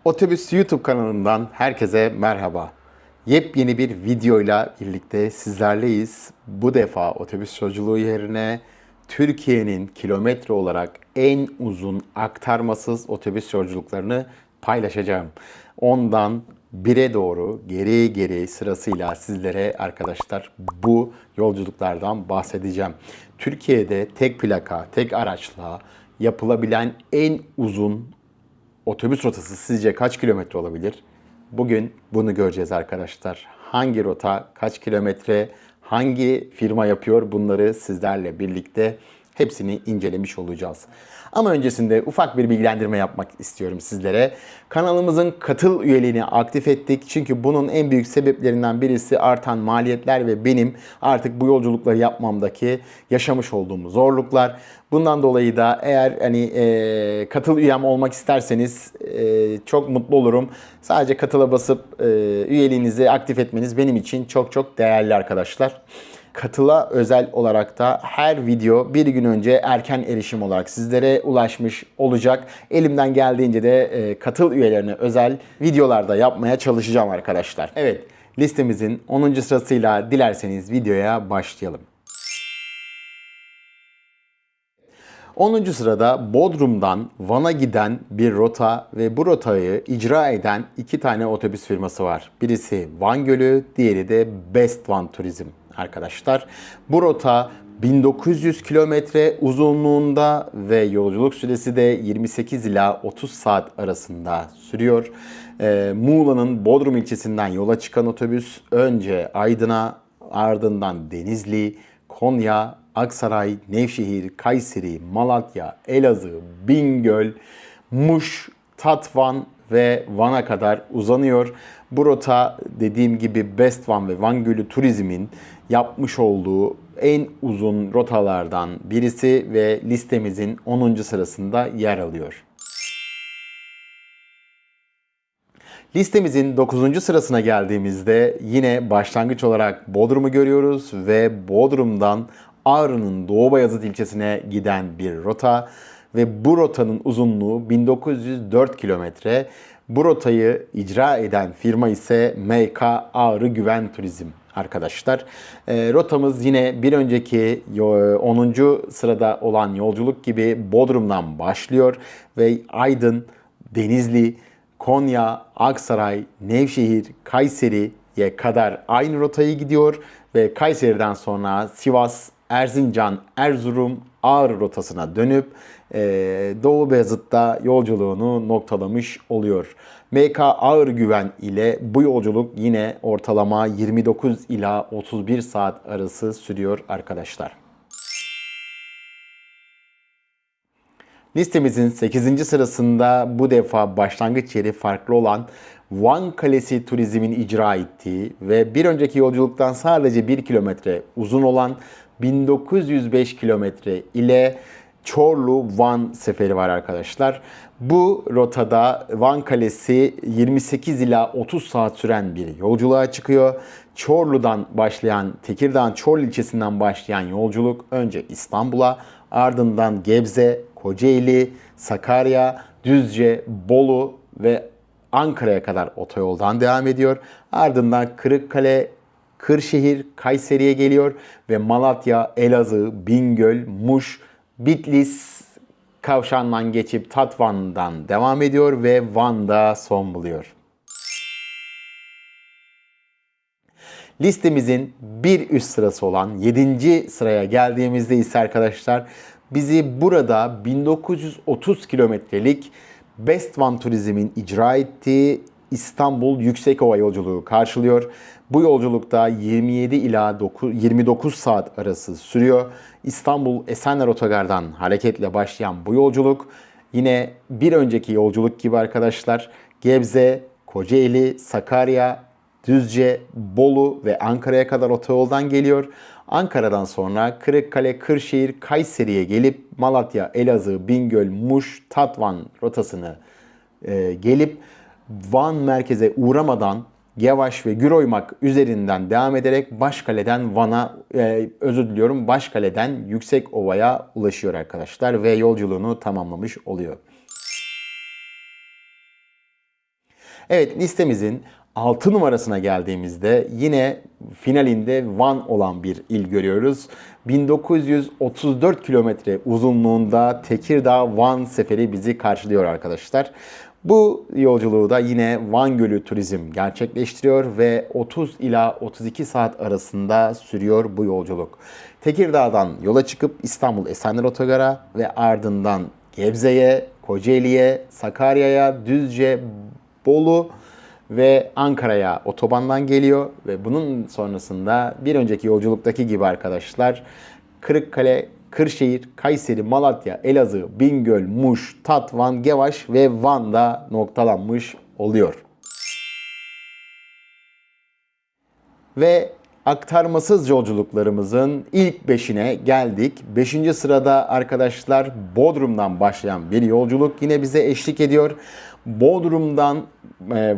Otobüs YouTube kanalından herkese merhaba. Yepyeni bir videoyla birlikte sizlerleyiz. Bu defa otobüs yolculuğu yerine Türkiye'nin kilometre olarak en uzun aktarmasız otobüs yolculuklarını paylaşacağım. Ondan 1'e doğru geri geri sırasıyla sizlere arkadaşlar bu yolculuklardan bahsedeceğim. Türkiye'de tek plaka, tek araçla yapılabilen en uzun otobüs rotası sizce kaç kilometre olabilir? Bugün bunu göreceğiz arkadaşlar. Hangi rota, kaç kilometre, hangi firma yapıyor bunları sizlerle birlikte hepsini incelemiş olacağız. Ama öncesinde ufak bir bilgilendirme yapmak istiyorum sizlere. Kanalımızın katıl üyeliğini aktif ettik. Çünkü bunun en büyük sebeplerinden birisi artan maliyetler ve benim artık bu yolculukları yapmamdaki yaşamış olduğum zorluklar. Bundan dolayı da eğer katıl üyem olmak isterseniz çok mutlu olurum. Sadece katıla basıp üyeliğinizi aktif etmeniz benim için çok çok değerli arkadaşlar. Katıla özel olarak da her video bir gün önce erken erişim olarak sizlere ulaşmış olacak. Elimden geldiğince de katıl üyelerine özel videolarda yapmaya çalışacağım arkadaşlar. Evet, listemizin 10. sırasıyla dilerseniz videoya başlayalım. 10. sırada Bodrum'dan Van'a giden bir rota ve bu rotayı icra eden iki tane otobüs firması var. Birisi Van Gölü, diğeri de Best Van Turizm arkadaşlar. Bu rota 1900 kilometre uzunluğunda ve yolculuk süresi de 28 ila 30 saat arasında sürüyor. Muğla'nın Bodrum ilçesinden yola çıkan otobüs önce Aydın'a, ardından Denizli, Konya, Aksaray, Nevşehir, Kayseri, Malatya, Elazığ, Bingöl, Muş, Tatvan ve Van'a kadar uzanıyor. Bu rota dediğim gibi Best Van ve Van Gölü Turizm'in yapmış olduğu en uzun rotalardan birisi ve listemizin 10. sırasında yer alıyor. Listemizin 9. sırasına geldiğimizde yine başlangıç olarak Bodrum'u görüyoruz ve Bodrum'dan Ağrı'nın Doğu Bayazıt ilçesine giden bir rota ve bu rotanın uzunluğu 1904 kilometre. Bu rotayı icra eden firma ise MK Ağrı Güven Turizm arkadaşlar. Rotamız yine bir önceki 10. sırada olan yolculuk gibi Bodrum'dan başlıyor ve Aydın, Denizli, Konya, Aksaray, Nevşehir, Kayseri'ye kadar aynı rotayı gidiyor ve Kayseri'den sonra Sivas, Erzincan, Erzurum, Ağrı rotasına dönüp Doğu Beyazıt'ta yolculuğunu noktalamış oluyor. MK Ağrı Güven ile bu yolculuk yine ortalama 29 ila 31 saat arası sürüyor arkadaşlar. Listemizin 8. sırasında bu defa başlangıç yeri farklı olan Van Kalesi Turizm'in icra ettiği ve bir önceki yolculuktan sadece 1 kilometre uzun olan 1905 kilometre ile Çorlu-Van seferi var arkadaşlar. Bu rotada Van Kalesi 28 ila 30 saat süren bir yolculuğa çıkıyor. Çorlu'dan başlayan, Tekirdağ Çorlu ilçesinden başlayan yolculuk önce İstanbul'a, ardından Gebze, Kocaeli, Sakarya, Düzce, Bolu ve Ankara'ya kadar otoyoldan devam ediyor. Ardından Kırıkkale, Kırşehir, Kayseri'ye geliyor ve Malatya, Elazığ, Bingöl, Muş, Bitlis kavşağından geçip Tatvan'dan devam ediyor ve Van'da son buluyor. Listemizin bir üst sırası olan 7. sıraya geldiğimizde ise arkadaşlar bizi burada 1930 kilometrelik Best Van Turizm'in icra ettiği İstanbul Yüksekova yolculuğu karşılıyor. Bu yolculukta 27 ila 29 saat arası sürüyor. İstanbul Esenler Otogar'dan hareketle başlayan bu yolculuk yine bir önceki yolculuk gibi arkadaşlar Gebze, Kocaeli, Sakarya, Düzce, Bolu ve Ankara'ya kadar otoyoldan geliyor. Ankara'dan sonra Kırıkkale, Kırşehir, Kayseri'ye gelip Malatya, Elazığ, Bingöl, Muş, Tatvan rotasını gelip Van merkeze uğramadan Gevaş ve Güroymak üzerinden devam ederek Başkale'den Van'a, Başkale'den Yüksekova'ya ulaşıyor arkadaşlar ve yolculuğunu tamamlamış oluyor. Evet, listemizin 6 numarasına geldiğimizde yine finalinde Van olan bir il görüyoruz. 1934 kilometre uzunluğunda Tekirdağ-Van seferi bizi karşılıyor arkadaşlar. Bu yolculuğu da yine Van Gölü Turizm gerçekleştiriyor ve 30 ila 32 saat arasında sürüyor bu yolculuk. Tekirdağ'dan yola çıkıp İstanbul Esenler Otogar'a ve ardından Gebze'ye, Kocaeli'ye, Sakarya'ya, Düzce, Bolu ve Ankara'ya otobandan geliyor ve bunun sonrasında bir önceki yolculuktaki gibi arkadaşlar Kırıkkale, Kırşehir, Kayseri, Malatya, Elazığ, Bingöl, Muş, Tatvan, Gevaş ve Van'da noktalanmış oluyor. Ve aktarmasız yolculuklarımızın ilk 5'ine geldik. 5. sırada arkadaşlar Bodrum'dan başlayan bir yolculuk yine bize eşlik ediyor. Bodrum'dan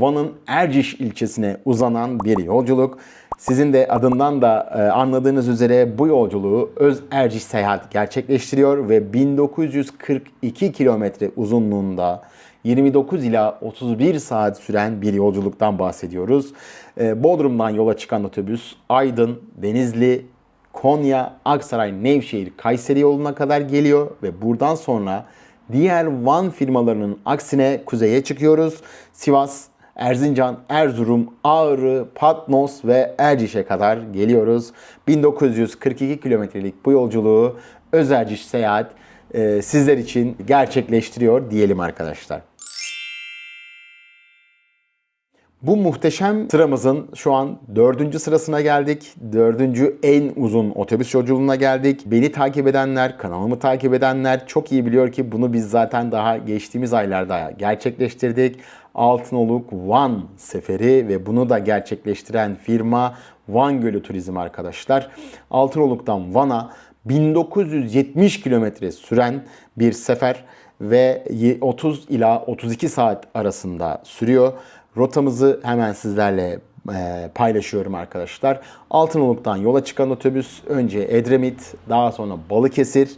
Van'ın Erciş ilçesine uzanan bir yolculuk. Sizin de adından da anladığınız üzere bu yolculuğu Öz Erciş Seyahat gerçekleştiriyor ve 1942 kilometre uzunluğunda 29 ila 31 saat süren bir yolculuktan bahsediyoruz. Bodrum'dan yola çıkan otobüs Aydın, Denizli, Konya, Aksaray, Nevşehir, Kayseri yoluna kadar geliyor ve buradan sonra diğer Van firmalarının aksine kuzeye çıkıyoruz. Sivas, Erzincan, Erzurum, Ağrı, Patnos ve Erciş'e kadar geliyoruz. 1942 kilometrelik bu yolculuğu Öz Erciş Seyahat sizler için gerçekleştiriyor diyelim arkadaşlar. Bu muhteşem sıramızın şu an 4. sırasına geldik. 4. en uzun otobüs yolculuğuna geldik. Beni takip edenler, kanalımı takip edenler çok iyi biliyor ki bunu biz zaten daha geçtiğimiz aylarda gerçekleştirdik. Altınoluk Van seferi ve bunu da gerçekleştiren firma Van Gölü Turizm arkadaşlar. Altınoluk'tan Van'a 1970 kilometre süren bir sefer ve 30 ila 32 saat arasında sürüyor. Rotamızı hemen sizlerle paylaşıyorum arkadaşlar. Altınoluk'tan yola çıkan otobüs önce Edremit, daha sonra Balıkesir,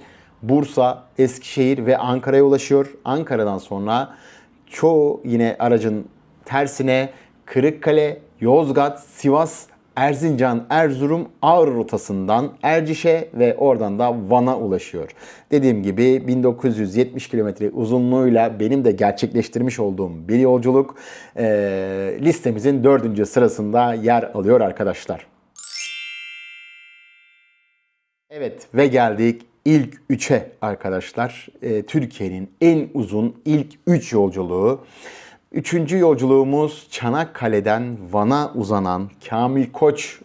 Bursa, Eskişehir ve Ankara'ya ulaşıyor. Ankara'dan sonra çoğu yine aracın tersine Kırıkkale, Yozgat, Sivas, Erzincan, Erzurum, Ağrı rotasından Erciş'e ve oradan da Van'a ulaşıyor. Dediğim gibi 1970 kilometre uzunluğuyla benim de gerçekleştirmiş olduğum bir yolculuk listemizin 4. sırasında yer alıyor arkadaşlar. Evet ve geldik ilk 3'e arkadaşlar. Türkiye'nin en uzun ilk 3 yolculuğu. 3. yolculuğumuz Çanakkale'den Van'a uzanan Kamil Koç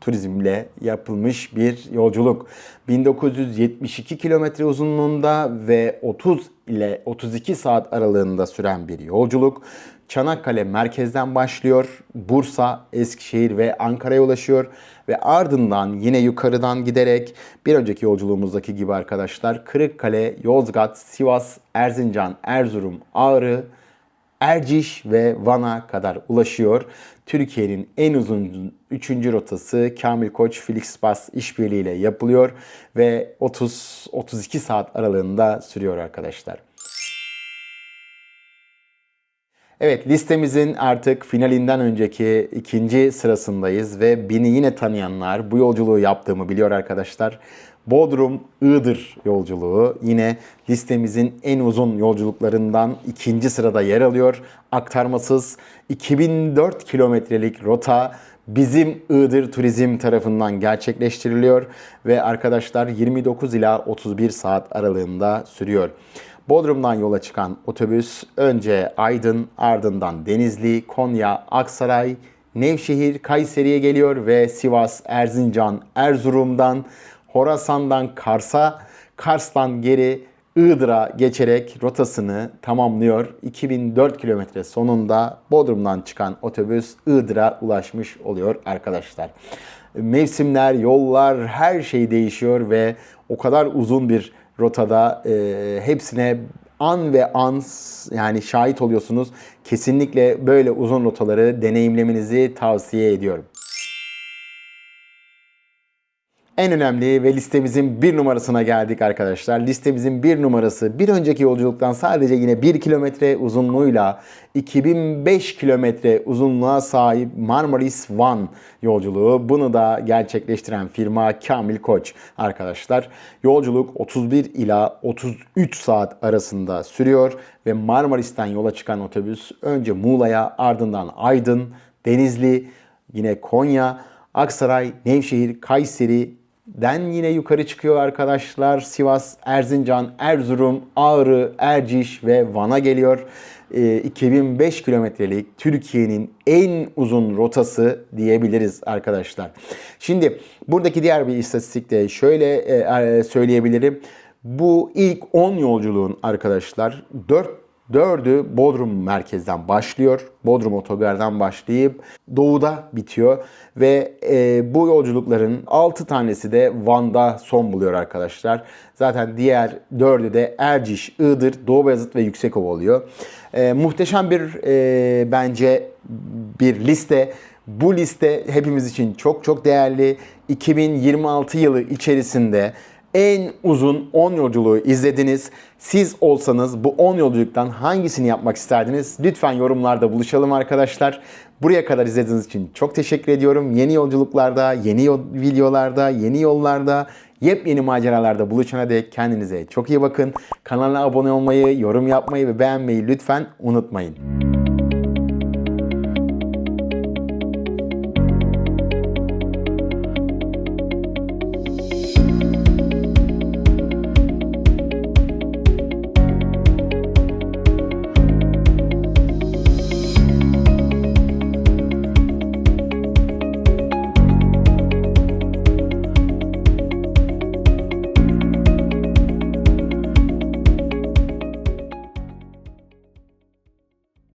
turizmle yapılmış bir yolculuk. 1972 kilometre uzunluğunda ve 30 ile 32 saat aralığında süren bir yolculuk. Çanakkale merkezden başlıyor. Bursa, Eskişehir ve Ankara'ya ulaşıyor. Ve ardından yine yukarıdan giderek bir önceki yolculuğumuzdaki gibi arkadaşlar Kırıkkale, Yozgat, Sivas, Erzincan, Erzurum, Ağrı, Erciş ve Van'a kadar ulaşıyor. Türkiye'nin en uzun 3. rotası Kamil Koç Flixbus işbirliğiyle yapılıyor ve 30-32 saat aralığında sürüyor arkadaşlar. Evet, listemizin artık finalinden önceki 2. sırasındayız ve beni yine tanıyanlar bu yolculuğu yaptığımı biliyor arkadaşlar. Bodrum-Iğdır yolculuğu yine listemizin en uzun yolculuklarından 2. sırada yer alıyor. Aktarmasız 2004 kilometrelik rota bizim Iğdır Turizm tarafından gerçekleştiriliyor ve arkadaşlar 29 ila 31 saat aralığında sürüyor. Bodrum'dan yola çıkan otobüs önce Aydın, ardından Denizli, Konya, Aksaray, Nevşehir, Kayseri'ye geliyor ve Sivas, Erzincan, Erzurum'dan, Horasan'dan Kars'a, Kars'tan geri Iğdır'a geçerek rotasını tamamlıyor. 2004 kilometre sonunda Bodrum'dan çıkan otobüs Iğdır'a ulaşmış oluyor arkadaşlar. Mevsimler, yollar, her şey değişiyor ve o kadar uzun bir rotada hepsine an ve an yani şahit oluyorsunuz. Kesinlikle böyle uzun rotaları deneyimlemenizi tavsiye ediyorum. En önemli ve listemizin bir numarasına geldik arkadaşlar. Listemizin bir numarası bir önceki yolculuktan sadece yine 1 kilometre uzunluğuyla 2005 kilometre uzunluğa sahip Marmaris One yolculuğu. Bunu da gerçekleştiren firma Kamil Koç arkadaşlar. Yolculuk 31 ila 33 saat arasında sürüyor ve Marmaris'ten yola çıkan otobüs önce Muğla'ya, ardından Aydın, Denizli, yine Konya, Aksaray, Nevşehir, Kayseri'den yine yukarı çıkıyor arkadaşlar. Sivas, Erzincan, Erzurum, Ağrı, Erciş ve Van'a geliyor. 2005 kilometrelik Türkiye'nin en uzun rotası diyebiliriz arkadaşlar. Şimdi buradaki diğer bir istatistik de şöyle söyleyebilirim. Bu ilk 10 yolculuğun arkadaşlar 4'ü Bodrum merkezden başlıyor. Bodrum otogardan başlayıp doğuda bitiyor. Ve bu yolculukların 6 tanesi de Van'da son buluyor arkadaşlar. Zaten diğer 4'ü de Erciş, Iğdır, Doğu Beyazıt ve Yüksekova oluyor. Muhteşem bir bence bir liste. Bu liste hepimiz için çok çok değerli. 2026 yılı içerisinde en uzun 10 yolculuğu izlediniz. Siz olsanız bu 10 yolculuktan hangisini yapmak isterdiniz? Lütfen yorumlarda buluşalım arkadaşlar. Buraya kadar izlediğiniz için çok teşekkür ediyorum. Yeni yolculuklarda, yeni videolarda, yeni yollarda, yepyeni maceralarda buluşana dek kendinize çok iyi bakın. Kanala abone olmayı, yorum yapmayı ve beğenmeyi lütfen unutmayın.